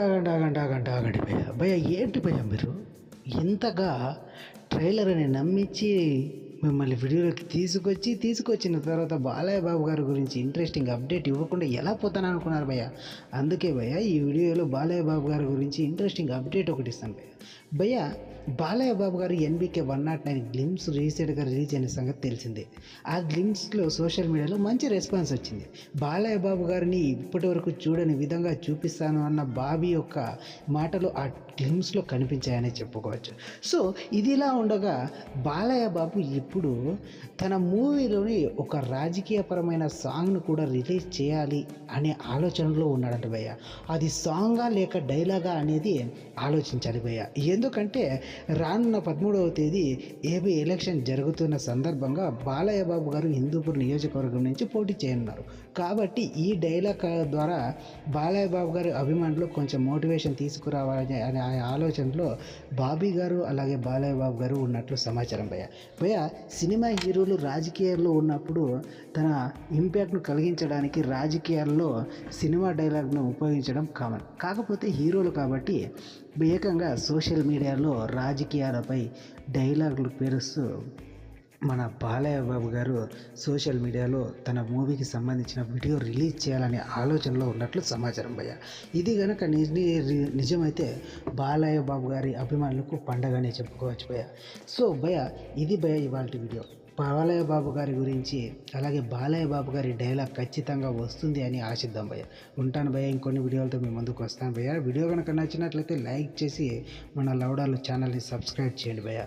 ఆగండి భయ్య. భయ్య ఏంటి భయ్య మీరు ఇంతగా ట్రైలర్ అని నమ్మించి మిమ్మల్ని వీడియోలోకి తీసుకొచ్చిన తర్వాత బాలయ్య బాబు గారి గురించి ఇంట్రెస్టింగ్ అప్డేట్ ఇవ్వకుండా ఎలా పోతాను అనుకున్నారు భయ్య. అందుకే భయ్య ఈ వీడియోలో బాలయ్య బాబు గారి గురించి ఇంట్రెస్టింగ్ అప్డేట్ ఒకటి ఇస్తాను భయ్య. భయ్య బాలయ్య బాబు గారు ఎన్బికే 109 గ్లిమ్స్ రీసెంట్గా రిలీజ్ అయిన సంగతి తెలిసిందే. ఆ గ్లిమ్స్లో సోషల్ మీడియాలో మంచి రెస్పాన్స్ వచ్చింది. బాలయ్య బాబు గారిని ఇప్పటి వరకు చూడని విధంగా చూపిస్తాను అన్న బాబీ యొక్క మాటలు ఆ గ్లిమ్స్లో కనిపించాయని చెప్పుకోవచ్చు. సో ఇదిలా ఉండగా బాలయ్య బాబు ఇప్పుడు తన మూవీలోని ఒక రాజకీయపరమైన సాంగ్ను కూడా రిలీజ్ చేయాలి అనే ఆలోచనలో ఉన్నాడంట భయ్య. అది సాంగా లేక డైలాగా అనేది ఆలోచించాలి భయ్య. ఎందుకంటే రానున్న 13వ తేదీ ఏపీ ఎలక్షన్ జరుగుతున్న సందర్భంగా బాలయ్య బాబు గారు హిందూపూర్ నియోజకవర్గం నుంచి పోటీ చేయనున్నారు. కాబట్టి ఈ డైలాగ్ ద్వారా బాలయ్య బాబు గారి అభిమానులు కొంచెం మోటివేషన్ తీసుకురావాలని అనే ఆలోచనలో బాబీ గారు అలాగే బాలయ్య బాబు గారు ఉన్నట్లు సమాచారం భయ్య. సినిమా హీరోలు రాజకీయాల్లో ఉన్నప్పుడు తన ఇంపాక్ట్ను కలిగించడానికి రాజకీయాల్లో సినిమా డైలాగ్ను ఉపయోగించడం కామన్. కాకపోతే హీరోలు కాబట్టి ఏకంగా సోషల్ మీడియాలో రాజకీయాలపై డైలాగులు పేరుస్తూ మన బాలయ్య బాబు గారు సోషల్ మీడియాలో తన మూవీకి సంబంధించిన వీడియో రిలీజ్ చేయాలనే ఆలోచనలో ఉన్నట్లు సమాచారం భయ్య. ఇది కనుక నిజమైతే బాలయ్య బాబు గారి అభిమానులకు పండగనే చెప్పుకోవచ్చు భయ్య. సో భయ్య ఇది భయ్య ఇవాళ వీడియో. బాలయ్య బాబు గారి గురించి అలాగే బాలయ్య బాబు గారి డైలాగ్ ఖచ్చితంగా వస్తుంది అని ఆశిద్దాం భయ్య. ఉంటాను భయ్య. ఇంకొన్ని వీడియోలతో మీ ముందుకు వస్తాను భయ్య. వీడియో కనుక నచ్చినట్లయితే లైక్ చేసి మన లౌడాలు ఛానల్ని సబ్స్క్రైబ్ చేయండి భయ్య.